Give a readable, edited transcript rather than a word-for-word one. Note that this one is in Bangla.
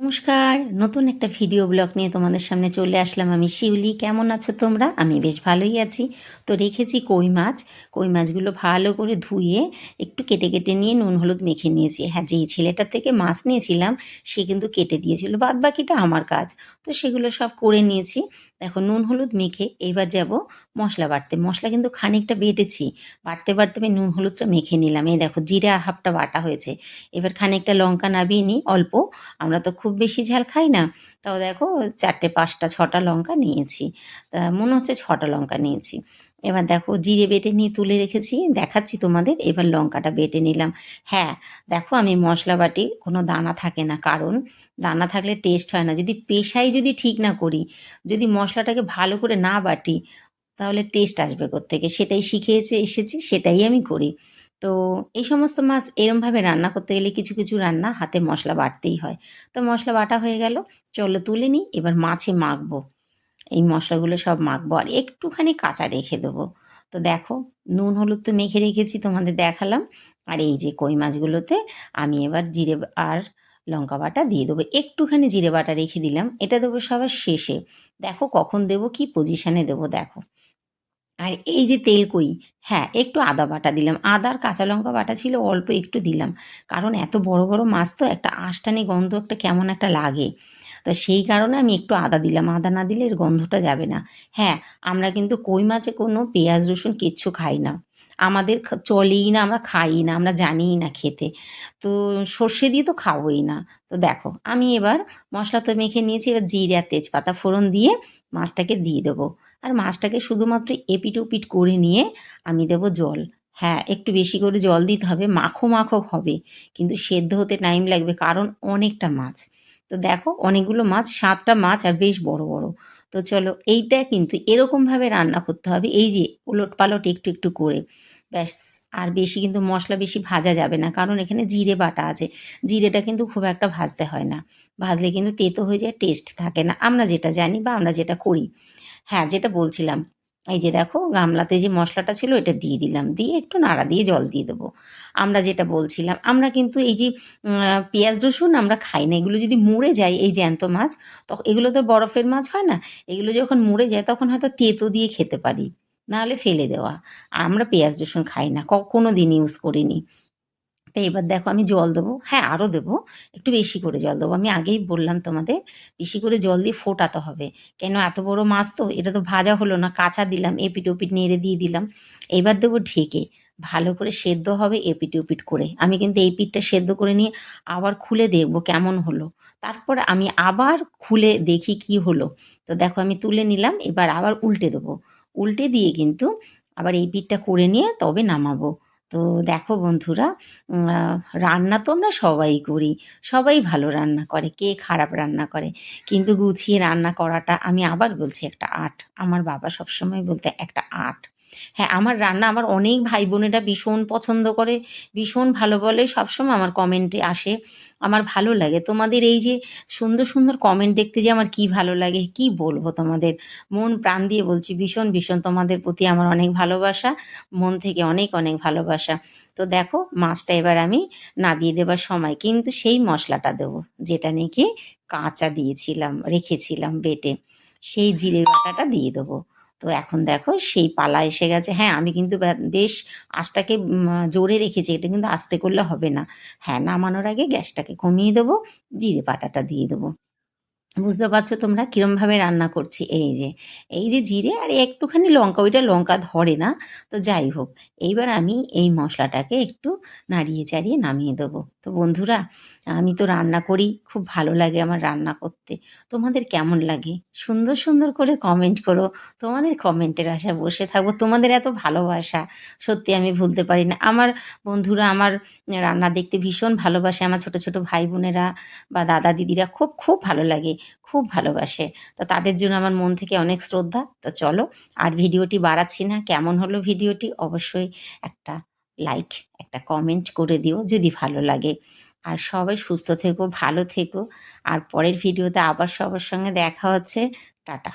নমস্কার, নতুন একটা ভিডিও ব্লগ নিয়ে তোমাদের সামনে চলে আসলাম। আমি শিউলি। কেমন আছো তোমরা? আমি বেশ ভালোই আছি। তো রেখেছি কই মাছ। কই মাছগুলো ভালো করে ধুয়ে একটু কেটে কেটে নিয়ে নুন হলুদ মেখে নিয়েছি। হ্যাঁ, যেই ছেলেটার থেকে মাছ নিয়েছিলাম সে কিন্তু কেটে দিয়েছিল, বাদ বাকিটা আমার কাজ। তো সেগুলো সব করে নিয়েছি। দেখো, নুন হলুদ মেখে এবার যাব মশলা বাটতে। মশলা কিন্তু খানিকটা বেটেছি, বাটতে বাটতে আমি নুন হলুদটা মেখে নিলাম। এই দেখো, জিরে হাফটা বাটা হয়েছে। এবার খানিকটা লঙ্কা নাবিয়ে নিই, অল্প। আমরা তো খুব বেশি ঝাল খাই না। তাও দেখো, 4টে 5টা 6টা লঙ্কা নিয়েছি। মনে হচ্ছে 6টা লঙ্কা নিয়েছি। এবার দেখো, জিরে বেটে নিয়ে তুলে রেখেছি, দেখাচ্ছি তোমাদের। এবার লঙ্কাটা বেটে নিলাম। হ্যাঁ, দেখো, আমি মশলা বাটি কোনো দানা থাকে না, কারণ দানা থাকলে টেস্ট হয় না। যদি পেশাই যদি ঠিক না করি, যদি মশলাটাকে ভালো করে না বাটি, তাহলে টেস্ট আসবে কোত্থেকে? সেটাই শিখে এসেছি, সেটাই আমি করি। তো এই সমস্ত মাছ এরমভাবে রান্না করতে গেলে কিছু কিছু রান্না হাতে মশলা বাটতেই হয়। তো মশলা বাটা হয়ে গেল, চলো তুলে নিই। এবার মাছে মাখবো, এই মশলাগুলো সব মাখবো আর একটুখানি কাঁচা রেখে দেবো। তো দেখো, নুন হলুদ তো মেখে রেখেছি, তোমাদের দেখালাম। আর এই যে কই মাছগুলোতে আমি এবার জিরে আর লঙ্কা বাটা দিয়ে দেবো। একটুখানি জিরে বাটা রেখে দিলাম, এটা দেবো সবার শেষে। দেখো কখন দেবো, কি পজিশানে দেবো দেখো। আর এই যে তেলকই, হ্যাঁ, একটু আদা বাটা দিলাম। আদা আর কাঁচা লঙ্কা বাটা ছিল, অল্প একটু দিলাম। কারণ এত বড় বড় মাছ তো একটা আঁশটানি গন্ধ একটা কেমন একটা লাগে। তো সেই কারণে আমি একটু আদা দিলাম। আদা না দিলে এর গন্ধটা যাবে না। হ্যাঁ, আমরা কিন্তু কই মাছে কোনো পেঁয়াজ রসুন কিচ্ছু খাই না। আমাদের চলেই না, আমরা খাই না, আমরা জানিই না খেতে। তো সর্ষে দিয়ে তো খাবোই না। তো দেখো, আমি এবার মশলা তো মেখে নিয়েছি, এবার জিরে আর তেজপাতা ফোড়ন দিয়ে মাছটাকে দিয়ে দেবো। আর মাছটাকে শুধুমাত্র এপিট ওপিট করে নিয়ে আমি দেবো জল। হ্যাঁ, একটু বেশি করে জল দিতে হবে, মাখো মাখো হবে, কিন্তু সেদ্ধ হতে টাইম লাগবে, কারণ অনেকটা মাছ। তো দেখো, অনেকগুলো মাছ, 7টা মাছ আর বেশ বড় বড়। তো চলো, এইটা কিন্তু এরকমভাবে রান্না করতে হবে, এই যে উলট পালট একটু একটু করে, ব্যাস। আর বেশি কিন্তু মশলা বেশি ভাজা যাবে না, কারণ এখানে জিরে বাটা আছে। জিরেটা কিন্তু খুব একটা ভাজতে হয় না, ভাজলে কিন্তু তেতো হয়ে যায়, টেস্ট থাকে না, আমরা যেটা জানি বা আমরা যেটা করি। হ্যাঁ, যেটা বলছিলাম, এই যে দেখো, গামলাতে যে মশলাটা ছিল এটা দিয়ে দিলাম, দিয়ে একটু নাড়া দিয়ে জল দিয়ে দেবো। আমরা যেটা বলছিলাম, আমরা কিন্তু এই যে পেঁয়াজ রসুন আমরা খাই না। এগুলো যদি মরে যায়, এই জ্যান্ত মাছ, তখন এগুলো তো বরফের মাছ হয় না, এগুলো যখন মরে যায় তখন হয়তো তেঁতো দিয়ে খেতে পারি, নাহলে ফেলে দেওয়া। আমরা পেঁয়াজ রসুন খাই না, কোনো দিন ইউজ করিনি। তো এবার দেখো, আমি জল দেবো। হ্যাঁ, আরও দেবো, একটু বেশি করে জল দেবো। আমি আগেই বললাম তোমাদের, বেশি করে জল দিয়ে ফোটাতে হবে। কেন, এত বড় মাছ তো, এটা তো ভাজা হলো না, কাঁচা দিলাম, এপিট ওপিট নেড়ে দিয়ে দিলাম। এবার দেবো ঢেকে, ভালো করে সেদ্ধ হবে এপিট ওপিট করে। আমি কিন্তু এই পিঠটা সেদ্ধ করে নিয়ে আবার খুলে দেখবো কেমন হলো। তারপর আমি আবার খুলে দেখি কি হলো। তো দেখো, আমি তুলে নিলাম, এবার আবার উল্টে দেবো। উল্টে দিয়ে কিন্তু আবার এই পিঠটা করে নিয়ে তবে নামাবো। তো দেখো বন্ধুরা, উম, আহ, রান্না তো আমরা সবাই করি, সবাই ভালো রান্না করে, কে খারাপ রান্না করে, কিন্তু গুছিয়ে রান্না করাটা, আমি আবার বলছি, একটা আর্ট। আমার বাবা সবসময় বলতে একটা আর্ট। হ্যাঁ, আমার রান্না আমার অনেক ভাই বোনেরা ভীষণ পছন্দ করে, ভীষণ ভালো বলে, সবসময় আমার কমেন্টে আসে। আমার ভালো লাগে তোমাদের এই যে সুন্দর সুন্দর কমেন্ট দেখতে, যে আমার কি ভালো লাগে, কি বলবো তোমাদের। মন প্রাণ দিয়ে বলছি, ভীষণ ভীষণ তোমাদের প্রতি আমার অনেক ভালোবাসা, মন থেকে অনেক অনেক ভালোবাসা। তো দেখো, মাছটা এবার আমি নাবিয়ে দেবার সময় কিন্তু সেই মশলাটা দেবো, যেটা নাকি কাঁচা দিয়েছিলাম, রেখেছিলাম বেটে, সেই জিরে বাটাটা দিয়ে দেবো। তো এখন দেখো, সেই পালা এসে গেছে। হ্যাঁ, আমি কিন্তু বেশ আঁচটাকে জোরে রেখেছি, এটা কিন্তু আস্তে করলে হবে না। হ্যাঁ, নামানোর আগে গ্যাসটাকে কমিয়ে দেবো, জিরে বাটাটা দিয়ে দেবো। বুঝতে পারছো তোমরা কিরমভাবে রান্না করছি? এই যে জিরে আর একটুখানি লঙ্কা, ওইটা লঙ্কা ধরে না। তো যাই হোক, এইবার আমি এই মশলাটাকে একটু নাড়িয়ে চাড়িয়ে নামিয়ে দেবো। তো বন্ধুরা, আমি তো রান্না করি, খুব ভালো লাগে আমার রান্না করতে। তোমাদের কেমন লাগে? সুন্দর সুন্দর করে কমেন্ট করো। তোমাদের কমেন্টের আশায় বসে থাকবো, তোমাদের এত ভালোবাসা সত্যি আমি ভুলতে পারি না। আমার বন্ধুরা আমার রান্না দেখতে ভীষণ ভালোবাসে, আমার ছোট ছোট ভাই বোনেরা বা দাদা দিদিরা খুব খুব ভালো লাগে, খুব ভালোবাসে। তো তাদের জন্য আমার মন থেকে অনেক শ্রদ্ধা। তো চলো, আর ভিডিওটি বাড়াচ্ছি না। কেমন হলো ভিডিওটি অবশ্যই একটা লাইক, একটা কমেন্ট করে দিও যদি ভালো লাগে। আর সবাই সুস্থ থেকো, ভালো থেকো। আর পরের ভিডিওতে আবার সবার সঙ্গে দেখা হচ্ছে। টাটা।